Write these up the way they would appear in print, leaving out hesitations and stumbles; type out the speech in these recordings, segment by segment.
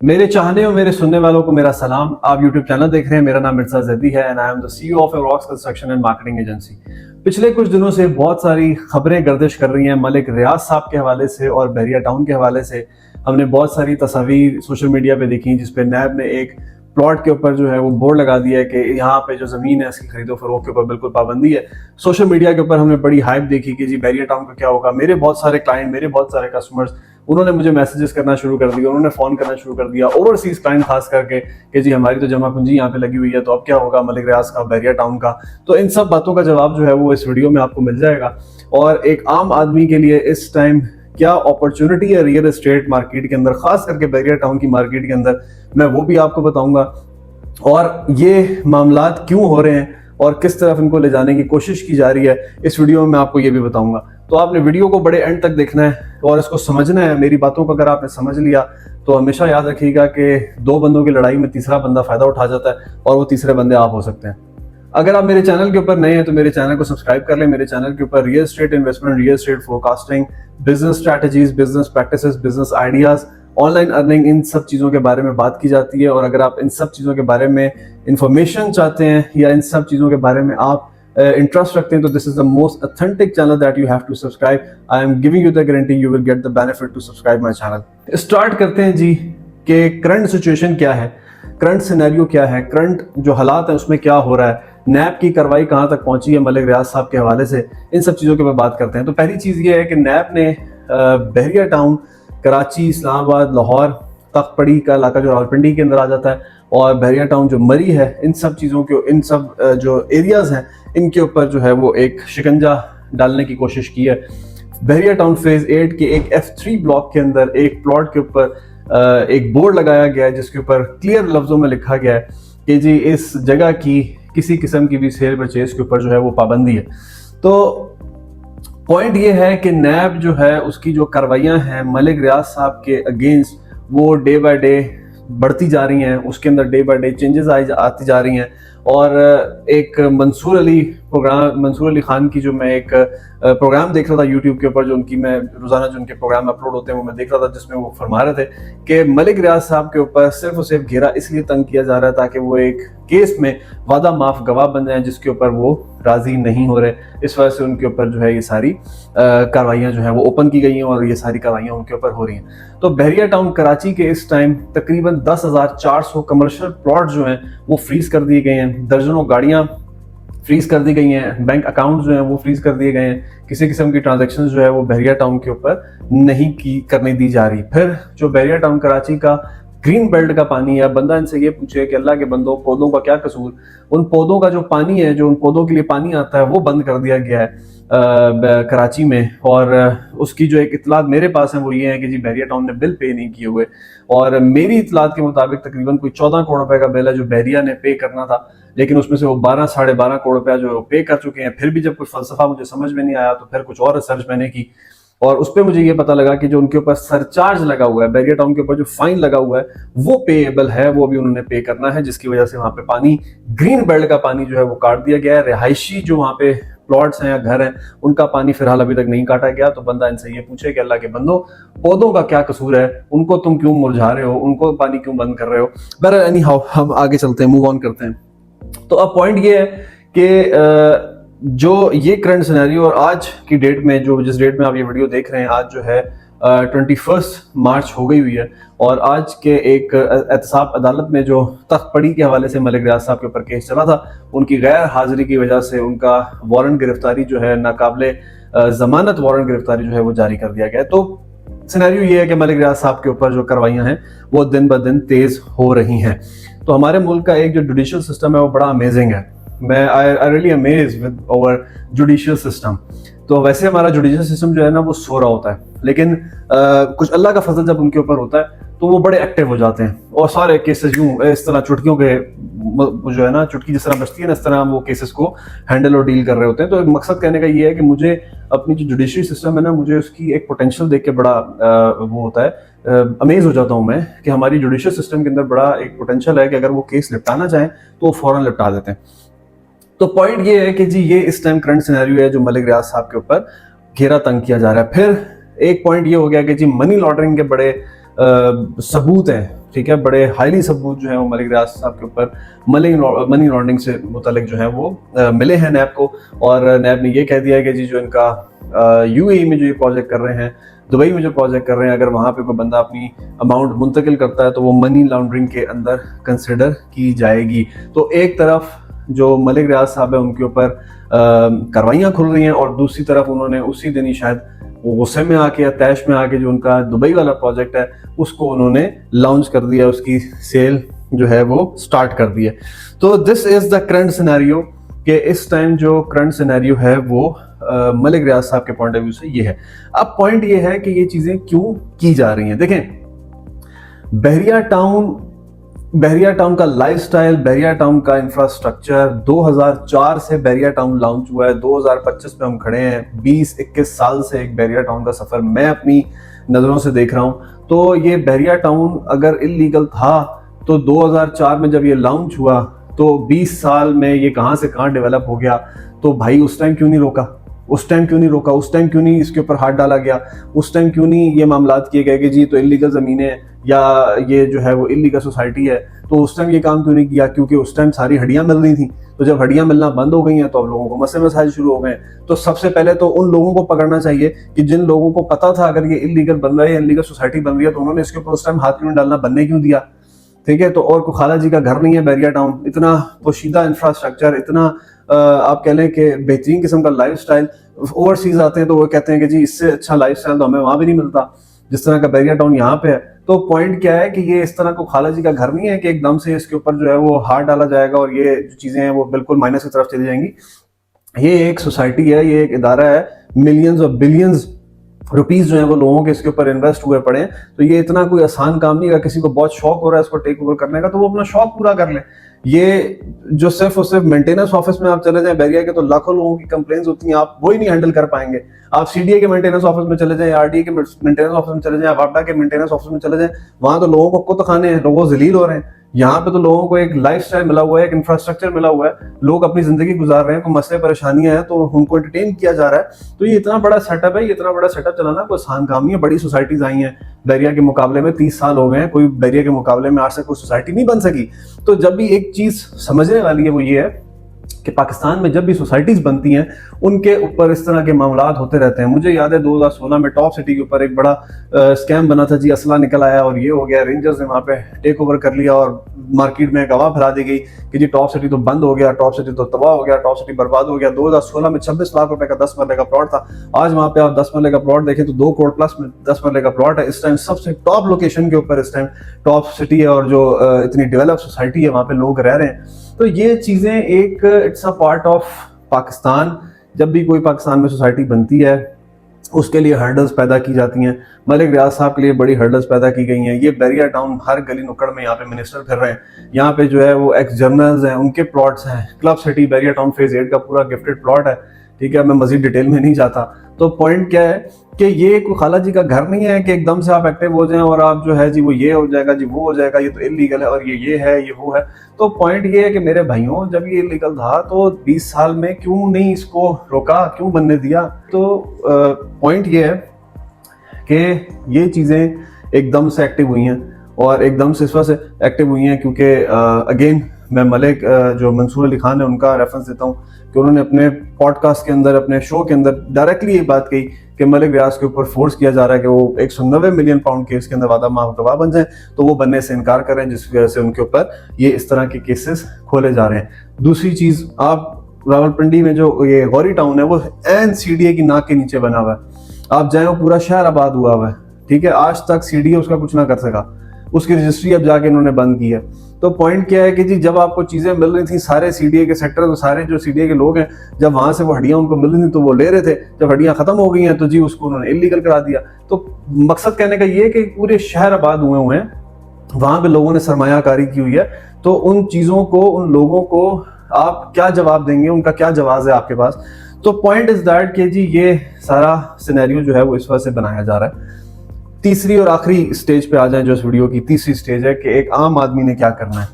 मेरे चाहने और मेरे सुनने वालों को मेरा सलाम। आप YouTube चैनल देख रहे हैं। मेरा नाम मिर्जा जैदी है and I am the CEO of rocks construction and marketing agency. पिछले कुछ दिनों से बहुत सारी खबरें गर्दिश कर रही हैं मलिक रियाज साहब के हवाले से और बहरिया टाउन के हवाले से। हमने बहुत सारी तस्वीर सोशल मीडिया पे देखी जिसपे नैब ने एक प्लॉट के ऊपर जो है वो बोर्ड लगा दिया है कि यहाँ पे जो जमीन है इसकी खरीदो फरोख्त के ऊपर बिल्कुल पाबंदी है। सोशल मीडिया के ऊपर हमने बड़ी हाइप देखी कि जी बहरिया टाउन का क्या होगा। मेरे बहुत सारे क्लाइंट, मेरे बहुत सारे कस्टमर्स, उन्होंने मुझे मैसेजेस करना शुरू कर दिया, उन्होंने फोन करना शुरू कर दिया, ओवरसीज क्लाइंट खास करके कि जी हमारी तो जमा पूंजी यहाँ पे लगी हुई है, तो अब क्या होगा मलिक रियाज का, बहरिया टाउन का। तो इन सब बातों का जवाब जो है वो इस वीडियो में आपको मिल जाएगा। और एक आम आदमी के लिए इस टाइम क्या अपॉर्चुनिटी है रियल एस्टेट मार्केट के अंदर, खास करके बहरिया टाउन की मार्केट के अंदर, मैं वो भी आपको बताऊंगा। और ये मामलात क्यों हो रहे हैं और किस तरफ इनको ले जाने की कोशिश की जा रही है, इस वीडियो में मैं आपको ये भी बताऊंगा। तो आपने वीडियो को बड़े एंड तक देखना है और इसको समझना है। मेरी बातों को अगर आपने समझ लिया तो हमेशा याद रखिएगा कि दो बंदों की लड़ाई में तीसरा बंदा फायदा उठा जाता है और वो तीसरे बंदे आप हो सकते हैं। अगर आप मेरे चैनल के ऊपर नए हैं तो मेरे चैनल को सब्सक्राइब कर लें। मेरे चैनल के ऊपर real estate investment, real estate forecasting, business strategies, business practices, business ideas, online earning, इन सब चीज़ों के बारे में बात की जाती है। और अगर आप इन सब चीज़ों के बारे में इंफॉर्मेशन चाहते हैं या इन सब चीज़ों के बारे में आप इंटरेस्ट रखते हैं तो this is the most authentic channel that you have to subscribe. I am giving you the guarantee you will get the benefit to subscribe my channel. Start करते हैं जी कि करंट सिचुएशन क्या है, करंट सिनेरियो क्या है, current जो हालात है उसमें क्या हो रहा है, नैब की कार्रवाई कहाँ तक पहुंची है मलिक रियाज साहब के हवाले से, इन सब चीज़ों के ऊपर बात करते हैं। तो पहली चीज़ ये है कि नैब ने बहरिया टाउन, कराची, इस्लामाबाद, लाहौर, तख्तपड़ी का इलाका जो रावलपिंडी के अंदर आ जाता है, और बहरिया टाउन जो मरी है, इन सब चीज़ों के, इन सब जो एरियाज़ हैं इनके ऊपर जो है वो एक शिकंजा डालने की कोशिश की है। बहरिया टाउन फेज 8 के एक F3 ब्लॉक के अंदर एक प्लॉट के ऊपर एक बोर्ड लगाया गया है जिसके ऊपर क्लियर लफ्जों में लिखा गया है कि जी इस जगह की किसी किस्म की भी सेल परचेज के ऊपर जो है वो पाबंदी है। तो पॉइंट ये है कि नैब जो है उसकी जो कार्रवाइयाँ हैं मलिक रियाज साहब के अगेंस्ट वो डे बाय डे बढ़ती जा रही हैं, उसके अंदर डे बाय डे चेंजेस आती जा रही हैं। और एक मंसूर अली खान की जो मैं एक प्रोग्राम देख रहा था यूट्यूब के ऊपर, जो उनकी मैं रोजाना जो उनके प्रोग्राम अपलोड होते हैं वो मैं देख रहा था, जिसमें वो फरमा रहे थे कि मलिक रियाज साहब के ऊपर सिर्फ और सिर्फ घेरा इसलिए तंग किया जा रहा है ताकि वो एक केस में वादा माफ गवाह बन जाए जिसके ऊपर वो राजी नहीं हो रहे। इस वजह से उनके ऊपर जो है ये सारी कार्रवाइयाँ जो है वो ओपन की गई हैं और ये सारी कार्रवाइयाँ उनके ऊपर हो रही हैं। तो बहरिया टाउन कराची के इस टाइम तकरीबन 10,400 कमर्शियल प्लॉट जो हैं वो फ्रीज कर दिए गए हैं, दर्जनों गाड़ियाँ फ्रीज कर दी गई हैं, बैंक अकाउंट जो हैं वो फ्रीज कर दिए गए हैं, किसी किस्म की ट्रांजैक्शन जो है वो बहरिया टाउन के ऊपर नहीं करने दी जा रही। फिर जो बहरिया टाउन कराची का ग्रीन बेल्ट का पानी है, बंदा इनसे ये पूछे कि अल्लाह के बंदों पौधों का क्या कसूर, उन पौधों का जो पानी है, जो उन पौधों के लिए पानी आता है वो बंद कर दिया गया है कराची में। और उसकी जो एक इतलात मेरे पास है वो ये है कि जी बहरिया टाउन ने बिल पे नहीं किए हुए, और मेरी इतलात के मुताबिक तकरीबन कोई 14 करोड़ रुपए का बिल है जो बहरिया ने पे करना था, लेकिन उसमें से वो 12-12.5 करोड़ रुपया जो पे कर चुके हैं। फिर भी जब कुछ फलसफा मुझे समझ में नहीं आया तो फिर कुछ और रिसर्च मैंने की और उस पर मुझे ये पता लगा कि जो उनके ऊपर सरचार्ज लगा हुआ है, बहरिया टाउन के ऊपर जो फाइन लगा हुआ है वो पेएबल है, वो भी उन्होंने पे करना है, जिसकी वजह से वहां पे पानी, ग्रीन बेल्ट का पानी जो है वो काट दिया गया है। रिहायशी जो वहां पे प्लॉट्स हैं या घर हैं उनका पानी फिलहाल अभी तक नहीं काटा गया। तो बंदा इनसे ये पूछे कि अल्लाह के बंदो पौधों का क्या कसूर है, उनको तुम क्यों मुरझा रहे हो, उनको पानी क्यों बंद कर रहे हो। बहरहाल एनी हाउ हम आगे चलते हैं, मूव ऑन करते हैं। तो अब पॉइंट ये है कि जो ये करंट सिनेरियो और आज की डेट में, जो जिस डेट में आप ये वीडियो देख रहे हैं, आज जो है 21 मार्च हो गई हुई है, और आज के एक एहतसाब अदालत में जो तख्तपड़ी के हवाले से मलिक रियाज साहब के ऊपर केस चला था, उनकी गैर हाजिरी की वजह से उनका वारंट गिरफ्तारी जो है, नाकाबिले जमानत वारंट गिरफ्तारी जो है वो जारी कर दिया गया। तो सिनेरियो ये है कि मलिक रियाज साहब के ऊपर जो कार्रवाइयाँ हैं वो दिन ब दिन तेज हो रही हैं। तो हमारे मुल्क का एक जो जुडिशल सिस्टम है वो बड़ा अमेजिंग है। मैं I really amaze with our judicial system. तो वैसे हमारा जुडिशियल सिस्टम जो है ना वो सो रहा होता है, लेकिन कुछ अल्लाह का फजल जब उनके ऊपर होता है तो वो बड़े एक्टिव हो जाते हैं और सारे केसेस यूं इस तरह चुटकियों के जो है ना, चुटकी जिस तरह बजती है ना, इस तरह वो केसेस को हैंडल और डील कर रहे होते हैं। तो एक मकसद कहने का ये है कि मुझे अपनी जो जुडिशरी सिस्टम है ना, मुझे उसकी एक पोटेंशियल देख के बड़ा वो होता है, अमेज हो जाता हूँ मैं कि हमारी जुडिशियल सिस्टम के अंदर बड़ा एक पोटेंशियल है कि अगर वो केस निपटाना चाहें तो वो फौरन निपटा देते हैं। तो पॉइंट ये है कि जी ये इस टाइम करंट सिनेरियो है जो मलिक रियाज साहब के ऊपर घेरा तंग किया जा रहा है। फिर एक पॉइंट ये हो गया कि जी मनी लॉन्ड्रिंग के बड़े सबूत हैं ठीक है, बड़े हाईली सबूत जो है वो मलिक रियाज साहब के ऊपर मनी लॉन्ड्रिंग से मुतालिक जो है वो मिले हैं नैब को। और नैब ने ये कह दिया है कि जी जो इनका यूएई में जो ये प्रोजेक्ट कर रहे हैं, दुबई में जो प्रोजेक्ट कर रहे हैं, अगर वहाँ पे कोई बंदा अपनी अमाउंट मुंतकिल करता है तो वो मनी लॉन्ड्रिंग के अंदर कंसिडर की जाएगी। तो एक तरफ जो मलिक रियाज साहब है उनके ऊपर कार्रवाइयाँ खुल रही हैं, और दूसरी तरफ उन्होंने उसी दिन ही शायद वो गुस्से में आके या तैश में आके जो उनका दुबई वाला प्रोजेक्ट है उसको उन्होंने लॉन्च कर दिया, उसकी सेल जो है वो स्टार्ट कर दी है। तो this is the current scenario कि इस टाइम जो करंट सिनेरियो है वो मलिक रियाज साहब के पॉइंट ऑफ व्यू से ये है। अब पॉइंट ये है कि ये चीजें क्यों की जा रही हैं। देखें, बहरिया टाउन का लाइफस्टाइल, बहरिया टाउन का इंफ्रास्ट्रक्चर 2004 से बहरिया टाउन लॉन्च हुआ है, 2025 में हम खड़े हैं। 20-21 साल से एक बहरिया टाउन का सफर मैं अपनी नजरों से देख रहा हूं। तो ये बहरिया टाउन अगर इलीगल था तो 2004 में जब ये लॉन्च हुआ तो 20 साल में ये कहां से कहां डेवलप हो गया। तो भाई उस टाइम क्यों नहीं रोका, उस टाइम क्यों नहीं इसके ऊपर हाथ डाला गया, उस टाइम क्यों नहीं ये मामलात किए गए कि जी तो इलीगल ज़मीनें या ये जो है वो इलीगल सोसाइटी है, तो उस टाइम ये काम क्यों नहीं किया? क्योंकि उस टाइम सारी हड्डियां मिल रही थी। तो जब हड्डियां मिलना बंद हो गई हैं तो अब लोगों को मसले मसाइल शुरू हो गए। तो सबसे पहले तो उन लोगों को पकड़ना चाहिए कि जिन लोगों को पता था अगर ये इलीगल बन रहा है या इलीगल सोसाइटी बन रही है तो उन्होंने इसके ऊपर उस टाइम हाथ क्यों डालना बनने क्यों दिया। ठीक है, तो और कोई खाला जी का घर नहीं है बहरिया टाउन, इतना पोशीदा इंफ्रास्ट्रक्चर, इतना आप कह लें कि बेहतरीन किस्म का लाइफस्टाइल। ओवरसीज आते हैं तो वो कहते हैं कि जी इससे अच्छा लाइफस्टाइल तो हमें वहां भी नहीं मिलता जिस तरह का बहरिया टाउन यहाँ पे है। तो पॉइंट क्या है कि ये इस तरह को खाला जी का घर नहीं है कि एकदम से इसके ऊपर जो है वो हाथ डाला जाएगा और ये जो चीजें हैं वो बिल्कुल माइनस की तरफ चली जाएंगी। ये एक सोसाइटी है, ये एक इदारा है, मिलियंस और बिलियंस रुपीस जो है वो लोगों के इसके ऊपर इन्वेस्ट हुए पड़े हैं। तो ये इतना कोई आसान काम नहीं है। किसी को बहुत शौक हो रहा है इसको टेक ओवर करने का तो वो अपना शौक पूरा कर ले। ये जो सिर्फ और सिर्फ मेंटेनेंस ऑफिस में आप चले जाएं बहरिया के तो लाखों लोगों की कंप्लेंट्स होती हैं, आप वही नहीं हैंडल कर पाएंगे। आप सीडीए के मेंटेनेंस ऑफिस में चले जाएं, आरडीए के मेंटेनेंस ऑफिस में चले जाएं, वापडा के मेंटेनेंस ऑफिस में चले जाएं, वहां तो लोगों को कुत्ते खाने हैं, लोगों जलील हो रहे हैं। यहाँ पे तो लोगों को एक लाइफस्टाइल मिला हुआ है, एक इंफ्रास्ट्रक्चर मिला हुआ है, लोग अपनी जिंदगी गुजार रहे हैं, कोई मसले परेशानियां हैं तो उनको एंटरटेन किया जा रहा है। तो ये इतना बड़ा सेटअप है, ये इतना बड़ा सेटअप चलाना कोई आसान काम नहीं है। बड़ी सोसाइटीज आई हैं बहरिया के मुकाबले में, 30 साल हो गए हैं, कोई बहरिया के मुकाबले में आज तक कोई सोसाइटी नहीं बन सकी। तो जब भी एक चीज समझने वाली है वो ये है कि पाकिस्तान में जब भी सोसाइटीज बनती हैं उनके ऊपर इस तरह के मामलात होते रहते हैं। मुझे याद है 2016 में टॉप सिटी के ऊपर एक बड़ा स्कैम बना था जी, असला निकल आया और ये हो गया, रेंजर्स ने वहाँ पे टेक ओवर कर लिया और मार्केट में गवाह फैला दी गई कि जी टॉप सिटी तो बंद हो गया, टॉप सिटी तो तबाह हो गया, टॉप सिटी बर्बाद हो गया। 2016 में 26 लाख रुपए का 10 मरले का प्लॉट था। आज वहाँ पे आप 10 मरले का प्लॉट देखें तो 2 करोड़ प्लस में 10 मरले का प्लॉट है। इस टाइम सबसे टॉप लोकेशन के ऊपर इस टाइम टॉप सिटी है और जो इतनी डेवलप सोसाइटी है वहाँ पे लोग रह रहे हैं। तो ये चीजें एक it's a part of Pakistan. जब भी कोई पाकिस्तान में सोसाइटी बनती है उसके लिए हर्डल्स पैदा की जाती हैं। मलिक रियाज साहब के लिए बड़ी हर्डल्स पैदा की गई हैं। ये बहरिया टाउन हर गली नुक्कड़ में यहाँ पे मिनिस्टर फिर रहे हैं, यहाँ पे जो है वो एक्स जर्नल्स हैं, उनके प्लॉट्स हैं। क्लब सिटी बहरिया टाउन फेज 8 का पूरा गिफ्टेड प्लॉट है। ठीक है, मैं मजीद डिटेल में नहीं जाता। तो पॉइंट क्या है कि ये कोई खाला जी का घर नहीं है कि एकदम से आप एक्टिव हो जाएं और आप जो है जी वो ये हो जाएगा जी वो हो जाएगा, ये तो इलीगल है और ये है ये वो है। तो पॉइंट ये है कि मेरे भाइयों जब ये इलीगल था तो 20 साल में क्यों नहीं इसको रोका, क्यों बनने दिया। तो पॉइंट ये है कि ये चीज़ें एकदम से एक्टिव हुई हैं और एकदम से इस वजह से एक्टिव हुई हैं क्योंकि अगेन मैं मलिक जो मंसूर अली खान है उनका रेफरेंस देता हूँ कि उन्होंने अपने पॉडकास्ट के अंदर, अपने शो के अंदर डायरेक्टली ये बात कही कि मलिक रियाज के ऊपर फोर्स किया जा रहा है कि वो 190 मिलियन पाउंड केस के अंदर वादा माफ गवाह बन जाए, तो वो बनने से इनकार कर रहे हैं, जिसकी वजह से उनके ऊपर ये इस तरह के केसेस खोले जा रहे हैं। दूसरी चीज़, आप रावलपिंडी में जो ये गौरी टाउन है वो एन सीडीए की नाक के नीचे बना हुआ है। आप जाए वो पूरा शहर आबाद हुआ हुआ है। ठीक है, आज तक सीडीए उसका कुछ ना कर सका, उसकी रजिस्ट्री अब जाके इन्होंने बंद की है। तो पॉइंट क्या है कि जी जब आपको चीजें मिल रही थी, सारे सीडीए के सेक्टर, तो सारे जो सीडीए के लोग हैं जब वहां से वो हड्डियां उनको मिल रही थी तो वो ले रहे थे। जब हड्डियां खत्म हो गई हैं तो जी उसको उन्होंने इलीगल करा दिया। तो मकसद कहने का ये कि पूरे शहर आबाद हुए हैं, वहां पे लोगों ने सरमायाकारी की हुई है। तो उन चीजों को, उन लोगों को आप क्या जवाब देंगे, उनका क्या जवाब है आपके पास। तो पॉइंट इज दैट कि जी ये सारा सिनेरियो जो है वो इस वजह से बनाया जा रहा है। तीसरी और आखिरी स्टेज पे आ जाए, जो इस वीडियो की तीसरी स्टेज है कि एक आम आदमी ने क्या करना है।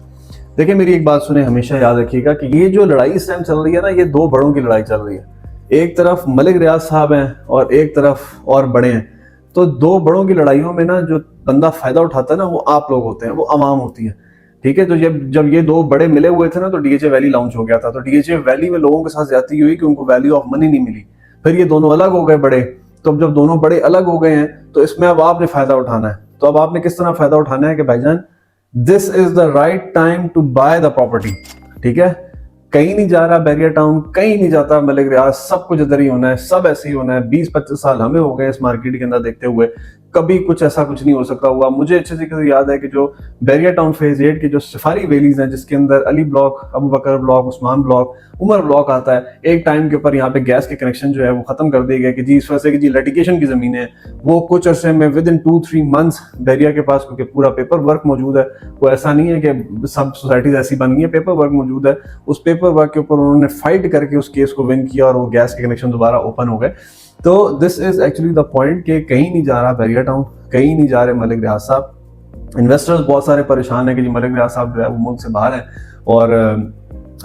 देखिए मेरी एक बात सुने, हमेशा याद रखिएगा कि ये जो लड़ाई इस टाइम चल रही है ना, ये दो बड़ों की लड़ाई चल रही है। एक तरफ मलिक रियाज साहब हैं और एक तरफ और बड़े हैं। तो दो बड़ों की लड़ाइयों में ना जो बंदा फायदा उठाता है ना वो आप लोग होते हैं, वो आवाम होती है। ठीक है, तो जब ये दो बड़े मिले हुए थे ना तो डीएचए वैली लॉन्च हो गया था। तो डीएचए वैली में लोगों के साथ ज्यादती हुई कि उनको वैल्यू ऑफ मनी नहीं मिली। फिर ये दोनों अलग हो गए बड़े। तो अब जब दोनों बड़े अलग हो गए हैं तो इसमें अब आपने फायदा उठाना है। तो अब आपने किस तरह फायदा उठाना है कि भाईजान this is the right time to buy the property. ठीक है, कहीं नहीं जा रहा बैरियर टाउन, कहीं नहीं जाता मलिक रियाज, सब कुछ इधर ही होना है, सब ऐसे ही होना है। 20-25 साल हमें हो गए इस मार्केट के अंदर देखते हुए, कभी कुछ ऐसा कुछ नहीं हो सकता हुआ। मुझे अच्छे तरीके से याद है कि जो बैरियर टाउन फेज 8 की जो सफारी वैलीज हैं, जिसके अंदर Ali block, Abu Bakr block, Usman block, Umar block आता है, एक टाइम के ऊपर यहाँ पे गैस के कनेक्शन जो है वो खत्म कर दिए गए कि जी इस वजह से कि जी लिटिगेशन की जमीनें हैं, वो कुछ अरसे में विद इन 2-3 मंथ्स बैरियर के पास, क्योंकि पूरा पेपर वर्क मौजूद है, वो ऐसा नहीं है कि सब सोसाइटीज ऐसी बन गई है, पेपर वर्क मौजूद है, उस पेपर वर्क के ऊपर उन्होंने फाइट करके उस केस को विन किया और वो गैस के कनेक्शन दोबारा ओपन हो गए। तो this is actually the point कि कहीं नहीं जा रहा बैरियर टाउन, कहीं नहीं जा रहे मलिक रियाज साहब। इन्वेस्टर्स बहुत सारे परेशान है कि जी मलिक रियाज साहब जो है वो मुल्क से बाहर है और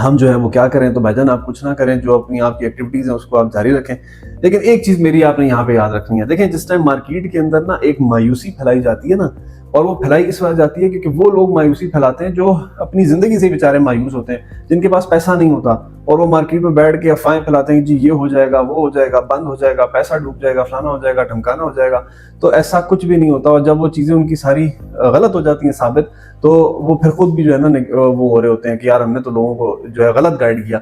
हम जो है वो क्या करें। तो भाईजान आप कुछ ना करें, जो अपनी आपकी एक्टिविटीज है उसको आप जारी रखें। लेकिन एक चीज मेरी आपने यहाँ पे याद रखनी है, देखें जिस टाइम मार्केट के अंदर ना एक मायूसी फैलाई जाती है ना, और वो फैलाई इस वजह जाती है क्योंकि वो लोग मायूसी फैलाते हैं जो अपनी जिंदगी से बेचारे मायूस होते हैं, जिनके पास पैसा नहीं होता, और वो मार्केट में बैठ के अफवाहें फैलाते हैं जी ये हो जाएगा, वो हो जाएगा, बंद हो जाएगा, पैसा डूब जाएगा, फलाना हो जाएगा, ढमकाना हो जाएगा। तो ऐसा कुछ भी नहीं होता, और जब वो चीजें उनकी सारी गलत हो जाती हैं साबित, तो वो फिर खुद भी जो है ना वो हो रहे होते हैं कि यार हमने तो लोगों को जो है गलत गाइड किया।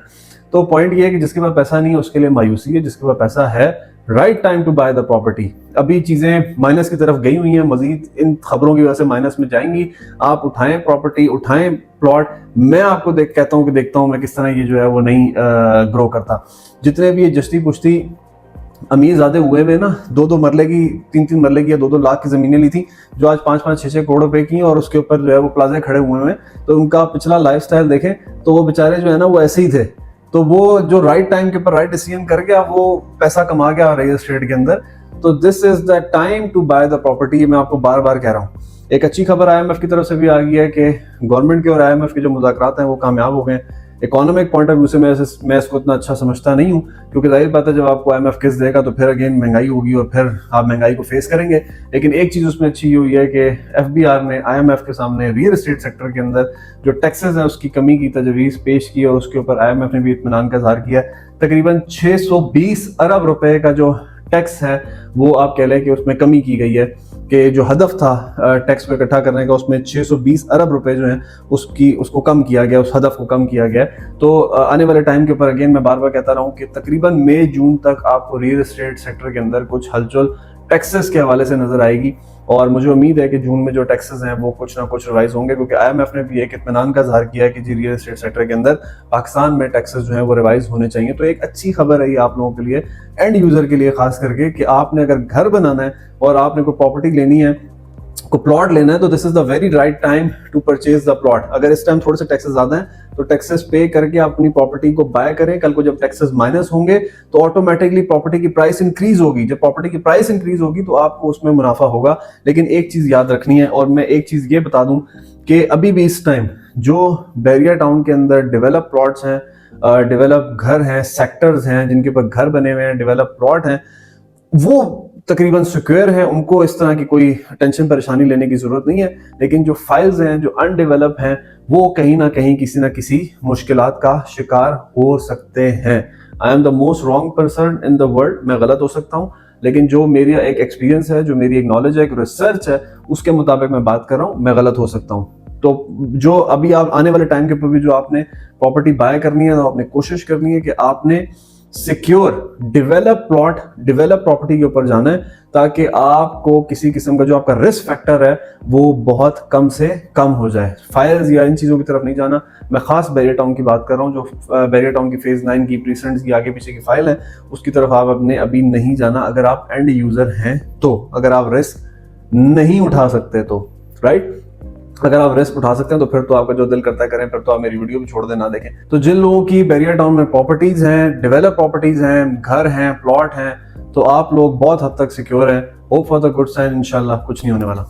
तो पॉइंट ये है कि जिसके पास पैसा नहीं है उसके लिए मायूसी है, जिसके पास पैसा है right time to buy the property. अभी चीजें माइनस की तरफ गई हुई हैं, मजीद इन खबरों की वजह से माइनस में जाएंगी। आप उठाएं प्रॉपर्टी, उठाएं प्लॉट। मैं आपको कहता हूं कि देखता हूं मैं किस तरह ये जो है वो नहीं ग्रो करता। जितने भी ये जस्ती पुश्ती अमीर ज़्यादा हुए हुए ना, 2-2 मरले की, 3-3 मरले की या 2-2 लाख की ज़मीनें ली थी, जो आज 5-5, 6-6 करोड़ रुपए की, और उसके ऊपर जो है वो प्लाजे खड़े हुए हैं। तो उनका पिछला लाइफस्टाइल देखें तो वो बेचारे जो है ना वो ऐसे ही थे। तो वो जो राइट टाइम के ऊपर राइट डिसीजन कर गया, वो पैसा कमा गया रियल एस्टेट के अंदर। तो this is the time to buy the property. मैं आपको बार बार कह रहा हूँ। एक अच्छी खबर IMF की तरफ से भी आ गई है कि गवर्नमेंट के और IMF के जो मुज़ाकरात हैं वो कामयाब हो गए। इकोनॉमिक पॉइंट ऑफ व्यू से मैं इसको इतना अच्छा समझता नहीं हूँ, क्योंकि जाहिर बात है जब आपको IMF किस्त देगा तो फिर अगेन महंगाई होगी और फिर आप महंगाई को फेस करेंगे। लेकिन एक चीज़ उसमें अच्छी हुई है कि FBR ने IMF के सामने रियल एस्टेट सेक्टर के अंदर जो टैक्सेस है उसकी कमी की तजवीज़ पेश की, और उसके ऊपर IMF ने भी इत्मीनान का इज़हार किया। तकरीबन 620 अरब रुपए का जो टैक्स है वो आप कह लें कि उसमें कमी की गई है, कि जो हदफ था टैक्स को इकट्ठा करने का उसमें 620 अरब रुपए जो हैं उसको कम किया गया, उस हदफ को कम किया गया। तो आने वाले टाइम के ऊपर अगेन मैं बार बार कहता रहा हूँ कि तकरीबन मई जून तक आपको रियल एस्टेट सेक्टर के अंदर कुछ हलचल टैक्सेस के हवाले से नजर आएगी, और मुझे उम्मीद है कि जून में जो टैक्सेस हैं वो कुछ ना कुछ रिवाइज होंगे, क्योंकि IMF ने भी एक इत्मीनान का इज़हार किया है कि जी रियल एस्टेट सेक्टर के अंदर पाकिस्तान में टैक्सेस जो है वो रिवाइज होने चाहिए। तो एक अच्छी खबर है ये आप लोगों के लिए, एंड यूजर के लिए खास करके, कि आपने अगर घर बनाना है और आपने कोई प्रॉपर्टी लेनी है, को प्लॉट लेना है, तो this is the very right time to purchase the plot. अगर इस टाइम थोड़े से टैक्सेस ज्यादा हैं तो टैक्सेस पे करके आप अपनी प्रॉपर्टी को बाय करें। कल को जब टैक्सेस माइनस होंगे तो ऑटोमेटिकली प्रॉपर्टी की प्राइस इंक्रीज होगी। जब प्रॉपर्टी की प्राइस इंक्रीज होगी तो आपको उसमें मुनाफा होगा। लेकिन एक चीज याद रखनी है, और मैं एक चीज ये बता दूं कि अभी भी इस टाइम जो बैरियर टाउन के अंदर डेवलप प्लॉट्स हैं, डेवलप घर हैं, सेक्टर्स हैं जिनके ऊपर घर बने हुए हैं, डेवलप प्लॉट हैं, वो तकरीबन सिक्योर है, उनको इस तरह की कोई टेंशन परेशानी लेने की जरूरत नहीं है। लेकिन जो फाइल्स हैं, जो अनडेवलप हैं, वो कहीं ना कहीं किसी ना किसी मुश्किलात का शिकार हो सकते हैं। I am the most wrong person in the world, मैं गलत हो सकता हूँ, लेकिन जो मेरा एक एक्सपीरियंस है, जो मेरी एक नॉलेज है, एक रिसर्च है, उसके मुताबिक मैं बात कर रहा हूँ, मैं गलत हो सकता हूँ। तो जो अभी आप आने वाले टाइम के ऊपर भी जो आपने प्रॉपर्टी बाय करनी है, तो आपने कोशिश करनी है कि आपने secure develop plot, develop property के ऊपर जाना है, ताकि आपको किसी किस्म का जो आपका रिस्क फैक्टर है वो बहुत कम से कम हो जाए। फायर्स या इन चीज़ों की तरफ नहीं जाना। मैं खास बैरियर टाउन की बात कर रहा हूँ, जो बैरियर टाउन की फेज 9 की प्रीसेंट्स की आगे पीछे की फाइल है, उसकी तरफ आप अपने अभी नहीं जाना, अगर आप एंड यूजर हैं तो। अगर आप रिस्क नहीं उठा सकते तो, राइट, अगर आप रिस्क उठा सकते हैं तो फिर तो आपका जो दिल करता है करें, फिर तो आप मेरी वीडियो भी छोड़ देना देखें। तो जिन लोगों की बैरियर टाउन में प्रॉपर्टीज हैं, डेवलप प्रॉपर्टीज हैं, घर हैं, प्लॉट हैं, तो आप लोग बहुत हद तक सिक्योर हैं। Hope for the good sign, इंशाल्लाह कुछ नहीं होने वाला।